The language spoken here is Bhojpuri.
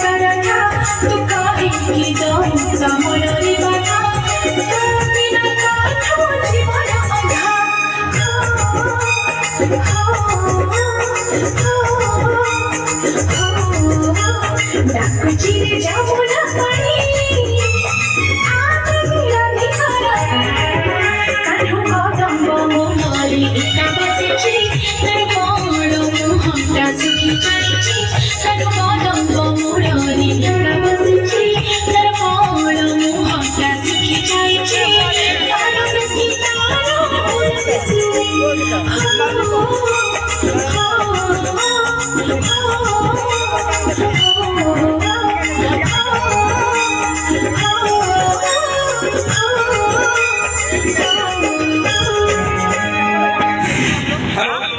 सारथा तू काहे दम समयरे बाधा बिना काठो जीवन अधा डाक चिरे जाबो ना पानी आते मिलानी करा काठो कदम मोहरी एका बसेछि तर बड़ मोहनटा सुखी जाइछि काठो कदम मोहरी एका